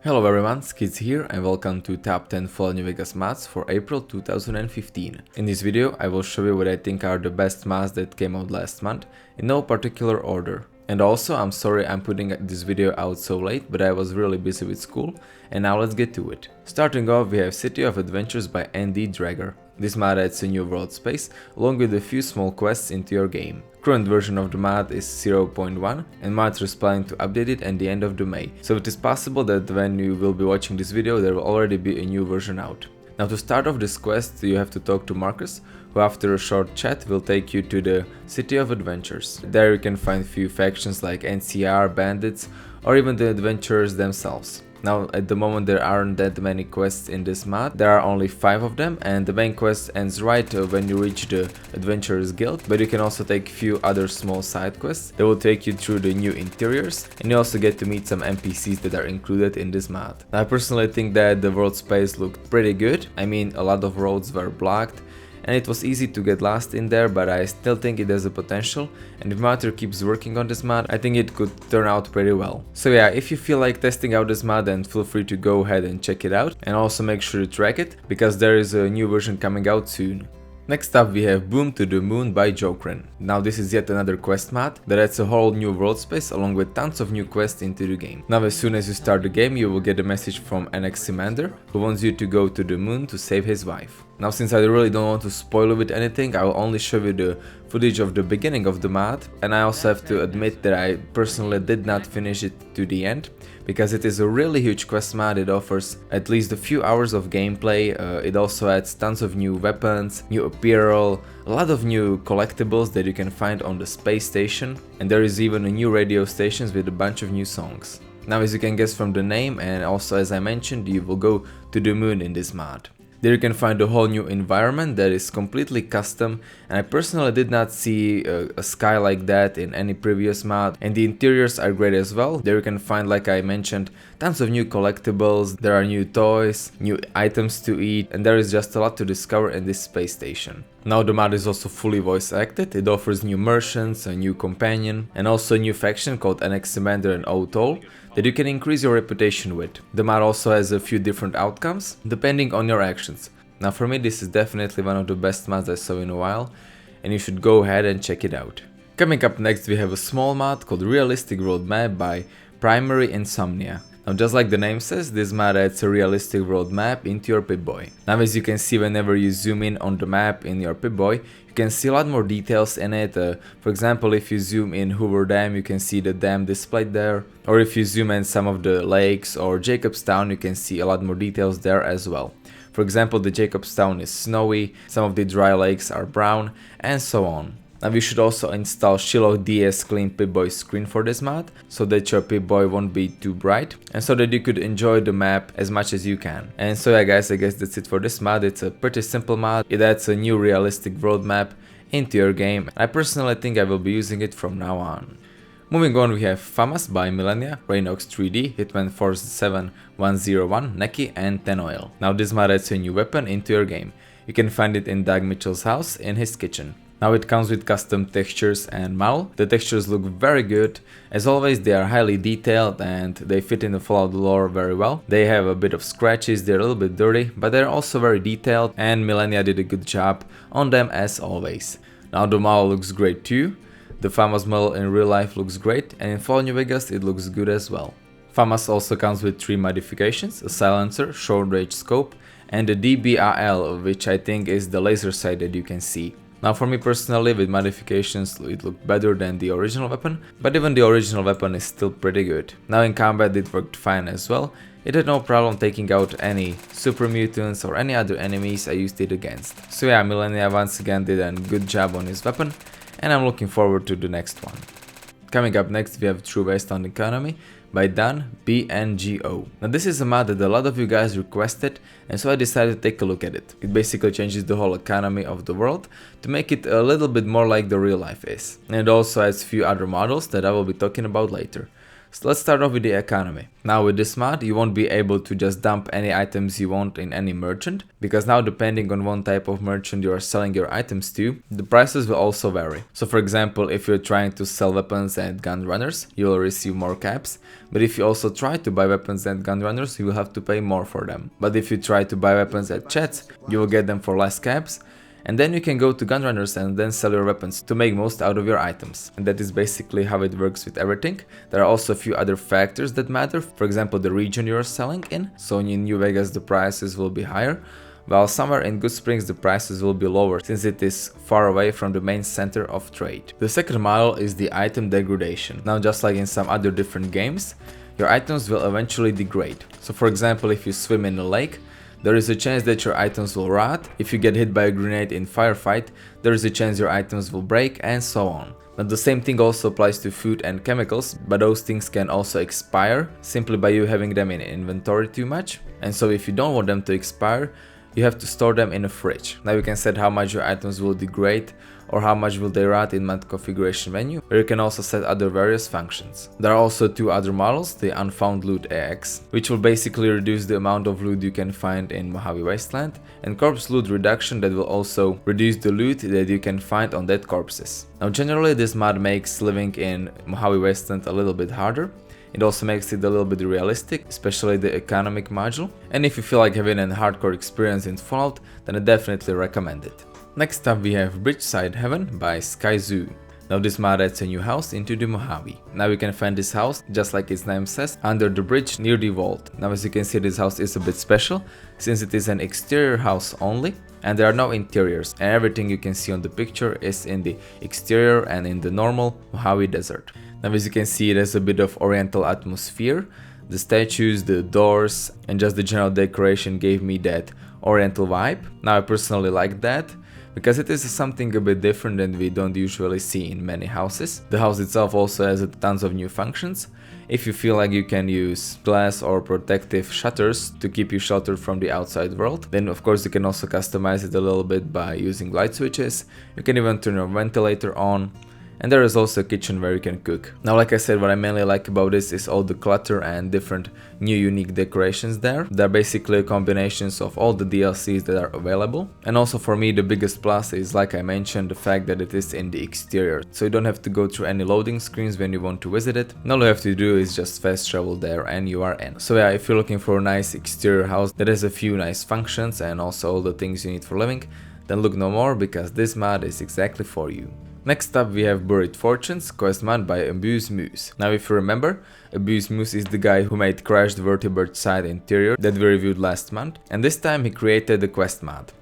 Hello everyone, Skits here and welcome to Top 10 Fall New Vegas mods for April 2015. In this video I will show you what I think are the best mods that came out last month, in no particular order. And also I'm sorry I'm putting this video out so late, but I was really busy with school, and now let's get to it. Starting off we have City of Adventures by NDDragor. This mod adds a new world space, along with a few small quests into your game. Current version of the mod is 0.1 and mods are planning to update it at the end of May, so it is possible that when you will be watching this video there will already be a new version out. Now to start off this quest you have to talk to Marcus, who after a short chat will take you to the City of Adventures. There you can find few factions like NCR, bandits, or even the adventurers themselves. Now at the moment there aren't that many quests in this mod, there are only 5 of them, and the main quest ends right when you reach the Adventurers Guild, but you can also take few other small side quests that will take you through the new interiors, and you also get to meet some NPCs that are included in this mod. I personally think that the world space looked pretty good. I mean, a lot of roads were blocked and it was easy to get lost in there, but I still think it has a potential, and if Matter keeps working on this mod, I think it could turn out pretty well. So yeah, if you feel like testing out this mod, then feel free to go ahead and check it out, and also make sure to track it, because there is a new version coming out soon. Next up we have Boom to the Moon by Jokerine. Now this is yet another quest mod that adds a whole new world space along with tons of new quests into the game. Now as soon as you start the game you will get a message from an ex-commander who wants you to go to the moon to save his wife. Now since I really don't want to spoil it with anything, I will only show you the footage of the beginning of the mod, and I also have to admit that I personally did not finish it to the end, because it is a really huge quest mod. It offers at least a few hours of gameplay, it also adds tons of new weapons, new apparel, a lot of new collectibles that you can find on the space station, and there is even a new radio station with a bunch of new songs. Now as you can guess from the name, and also as I mentioned, you will go to the moon in this mod. There you can find a whole new environment that is completely custom, and I personally did not see a sky like that in any previous mod, and the interiors are great as well. There you can find, like I mentioned, tons of new collectibles, there are new toys, new items to eat, and there is just a lot to discover in this space station. Now the mod is also fully voice acted, it offers new merchants, a new companion, and also a new faction called Anaximander and Otol that you can increase your reputation with. The mod also has a few different outcomes, depending on your actions. Now for me this is definitely one of the best mods I saw in a while, and you should go ahead and check it out. Coming up next we have a small mod called Realistic World Map by Primaryinsomnia. Now just like the name says, this mod adds a realistic world map into your Pip-Boy. Now as you can see, whenever you zoom in on the map in your Pip-Boy, you can see a lot more details in it. For example, if you zoom in Hoover Dam, you can see the dam displayed there. Or if you zoom in some of the lakes or Jacobstown, you can see a lot more details there as well. For example, the Jacobstown is snowy, some of the dry lakes are brown, and so on. Now you should also install Shiloh DS Clean Pip-Boy screen for this mod, so that your Pip-Boy won't be too bright, and so that you could enjoy the map as much as you can. And so yeah guys, I guess that's it for this mod. It's a pretty simple mod, it adds a new realistic world map into your game. I personally think I will be using it from now on. Moving on we have FAMAS by Millenia, RedRogueXIII, Hitman Force 7101, Naky and Tenoyl. Now this mod adds a new weapon into your game. You can find it in Doug Mitchell's house in his kitchen. Now it comes with custom textures and model. The textures look very good. As always, they are highly detailed and they fit in the Fallout lore very well. They have a bit of scratches, they're a little bit dirty, but they're also very detailed, and Millenia did a good job on them as always. Now the model looks great too. The FAMAS model in real life looks great, and in Fallout New Vegas it looks good as well. FAMAS also comes with 3 modifications, a silencer, short range scope, and a DBRL, which I think is the laser sight that you can see. Now for me personally, with modifications it looked better than the original weapon, but even the original weapon is still pretty good. Now in combat it worked fine as well. It had no problem taking out any super mutants or any other enemies I used it against. So yeah, Millenia once again did a good job on his weapon, and I'm looking forward to the next one. Coming up next we have True Wasteland Economy by danbngo. Now this is a mod that a lot of you guys requested, and so I decided to take a look at it. It basically changes the whole economy of the world to make it a little bit more like the real life is. And it also adds few other models that I will be talking about later. So let's start off with the economy. Now with this mod, you won't be able to just dump any items you want in any merchant, because now depending on what type of merchant you are selling your items to, the prices will also vary. So for example, if you're trying to sell weapons and gun runners, you will receive more caps, but if you also try to buy weapons and gun runners, you will have to pay more for them. But if you try to buy weapons at chats, you will get them for less caps, and then you can go to gunrunners and then sell your weapons to make most out of your items. And that is basically how it works with everything. There are also a few other factors that matter, for example the region you are selling in. So in New Vegas the prices will be higher, while somewhere in Goodsprings the prices will be lower since it is far away from the main center of trade. The second model is the item degradation. Now just like in some other different games, your items will eventually degrade. So for example, if you swim in a lake, there is a chance that your items will rot. If you get hit by a grenade in firefight, there is a chance your items will break, and so on. But the same thing also applies to food and chemicals, but those things can also expire simply by you having them in inventory too much. And so if you don't want them to expire, you have to store them in a fridge. Now you can set how much your items will degrade or how much will they rot in mod configuration menu, or you can also set other various functions. There are also two other models, the Unfound Loot AX, which will basically reduce the amount of loot you can find in Mojave Wasteland, and Corpse Loot Reduction, that will also reduce the loot that you can find on dead corpses. Now generally this mod makes living in Mojave Wasteland a little bit harder. It also makes it a little bit realistic, especially the economic module, and if you feel like having a hardcore experience in Fallout, then I definitely recommend it. Next up we have Bridgeside Heaven by SkyZOO. Now this mod adds a new house into the Mojave. Now you can find this house, just like its name says, under the bridge near the vault. Now as you can see, this house is a bit special, since it is an exterior house only, and there are no interiors, and everything you can see on the picture is in the exterior and in the normal Mojave desert. Now as you can see, it has a bit of oriental atmosphere. The statues, the doors, and just the general decoration gave me that oriental vibe. Now I personally like that, because it is something a bit different than we don't usually see in many houses. The house itself also has tons of new functions. If you feel like you can use glass or protective shutters to keep you sheltered from the outside world, then of course you can also customize it a little bit by using light switches. You can even turn your ventilator on. And there is also a kitchen where you can cook. Now like I said, what I mainly like about this is all the clutter and different new unique decorations there. They're basically combinations of all the DLCs that are available. And also for me the biggest plus is, like I mentioned, the fact that it is in the exterior. So you don't have to go through any loading screens when you want to visit it. And all you have to do is just fast travel there and you are in. So yeah, if you're looking for a nice exterior house that has a few nice functions and also all the things you need for living, then look no more, because this mod is exactly for you. Next up we have Buried Fortunes, quest mod by AbooseMoose. Now if you remember, AbooseMoose is the guy who made Crashed Vertebrate Side Interior that we reviewed last month, and this time he created the quest mod.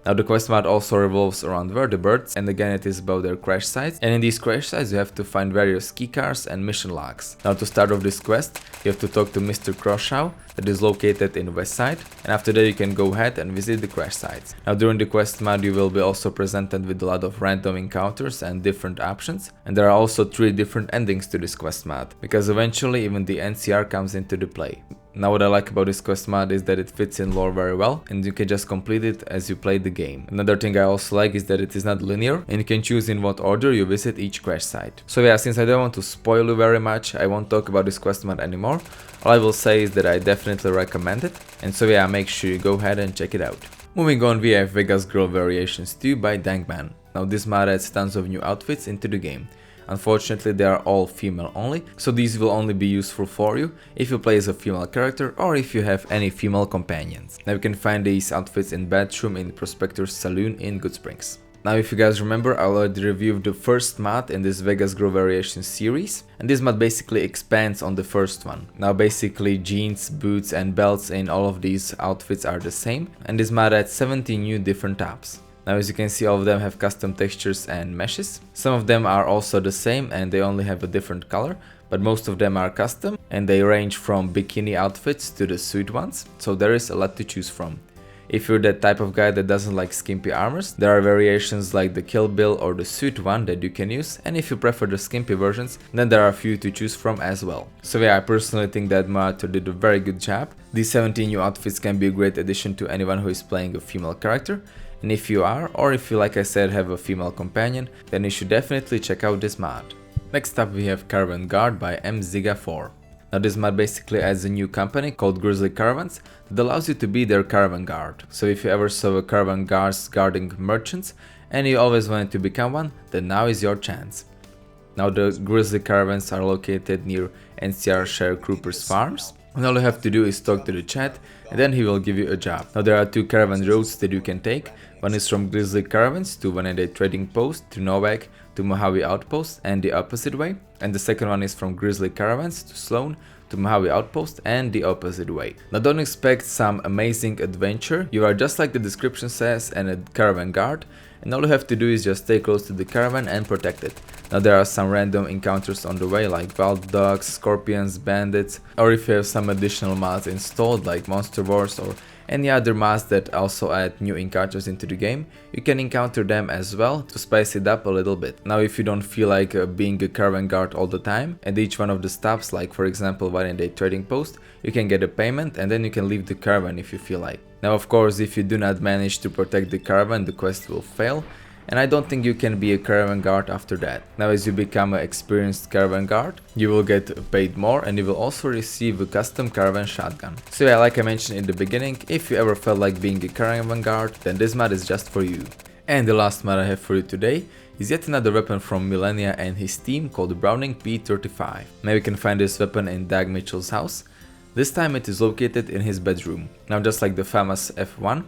Now the quest mod also revolves around vertebrates, and again it is about their crash sites, and in these crash sites you have to find various keycards and mission logs. Now to start off this quest, you have to talk to Mr. Croshaw, that is located in West Side, and after that you can go ahead and visit the crash sites. Now during the quest mod you will be also presented with a lot of random encounters and different options, and there are also 3 different endings to this quest mod, because eventually even the NCR comes into the play. Now what I like about this quest mod is that it fits in lore very well, and you can just complete it as you play the game. Another thing I also like is that it is not linear, and you can choose in what order you visit each crash site. So yeah, since I don't want to spoil you very much, I won't talk about this quest mod anymore. All I will say is that I definitely recommend it, and so yeah, make sure you go ahead and check it out. Moving on, we have Vegas Girl Variations 2 by dangman. Now this mod adds tons of new outfits into the game. Unfortunately, they are all female only, so these will only be useful for you if you play as a female character or if you have any female companions. Now you can find these outfits in Bathroom in Prospector's Saloon in Goodsprings. Now if you guys remember, I already reviewed the first mod in this Vegas Girl Variations series, and this mod basically expands on the first one. Now basically jeans, boots and belts in all of these outfits are the same, and this mod adds 17 new different tops. Now as you can see, all of them have custom textures and meshes. Some of them are also the same and they only have a different color, but most of them are custom and they range from bikini outfits to the suit ones, so there is a lot to choose from. If you're that type of guy that doesn't like skimpy armors, there are variations like the Kill Bill or the suit one that you can use, and if you prefer the skimpy versions, then there are a few to choose from as well. So yeah, I personally think that moderator did a very good job. These 17 new outfits can be a great addition to anyone who is playing a female character. And if you are, or if you, like I said, have a female companion, then you should definitely check out this mod. Next up we have Caravan Guard by MZiga4. Now this mod basically adds a new company called Grizzly Caravans that allows you to be their Caravan Guard. So if you ever saw a Caravan Guards guarding merchants and you always wanted to become one, then now is your chance. Now the Grizzly Caravans are located near NCR Sharecroppers Farms, and all you have to do is talk to the chat and then he will give you a job. Now there are 2 caravan routes that you can take. One is from Grizzly Caravans to Waneday Trading Post, to Novak, to Mojave Outpost, and the opposite way. And the second one is from Grizzly Caravans to Sloan, to Mojave Outpost, and the opposite way. Now don't expect some amazing adventure. You are just like the description says, and a Caravan Guard, and all you have to do is just stay close to the caravan and protect it. Now there are some random encounters on the way, like wild dogs, scorpions, bandits, or if you have some additional mods installed like Monster Wars or any other mods that also add new encounters into the game, you can encounter them as well to spice it up a little bit. Now if you don't feel like being a Caravan Guard all the time, at each one of the stops, like for example Waneday Trading Post, you can get a payment and then you can leave the caravan if you feel like. Now of course, if you do not manage to protect the caravan, the quest will fail, and I don't think you can be a Caravan Guard after that. Now as you become an experienced Caravan Guard, you will get paid more and you will also receive a custom caravan shotgun. So yeah, like I mentioned in the beginning, if you ever felt like being a Caravan Guard, then this mod is just for you. And the last mod I have for you today is yet another weapon from Millenia and his team called the Browning P35. Now you can find this weapon in Doug Mitchell's house. This time it is located in his bedroom. Now just like the FAMAS F1,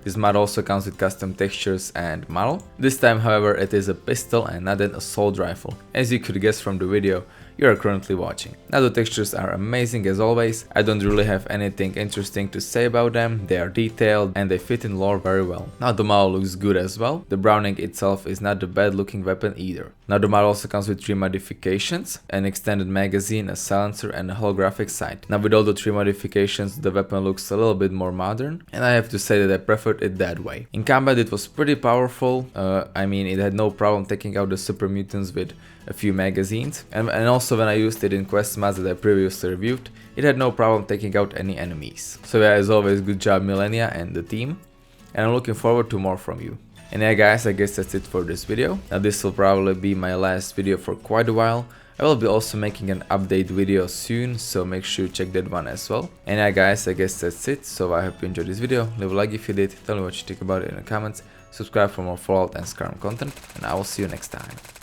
this mod also comes with custom textures and model. This time however it is a pistol and not an assault rifle, as you could guess from the video you are currently watching. Now the textures are amazing as always. I don't really have anything interesting to say about them. They are detailed and they fit in lore very well. Now the model looks good as well. The Browning itself is not a bad looking weapon either. Now the model also comes with 3 modifications: an extended magazine, a silencer, and a holographic sight. Now with all the 3 modifications, the weapon looks a little bit more modern, and I have to say that I preferred it that way. In combat it was pretty powerful. I mean, it had no problem taking out the super mutants with a few magazines, and also when I used it in quest mods that I previously reviewed, it had no problem taking out any enemies. So yeah, as always, good job Millenia and the team, and I'm looking forward to more from you. And yeah guys, I guess that's it for this video. Now this will probably be my last video for quite a while. I will be also making an update video soon, so make sure you check that one as well. And yeah guys, I guess that's it. So I hope you enjoyed this video. Leave a like if you did, tell me what you think about it in the comments, subscribe for more Fallout and Skyrim content, and I will see you next time.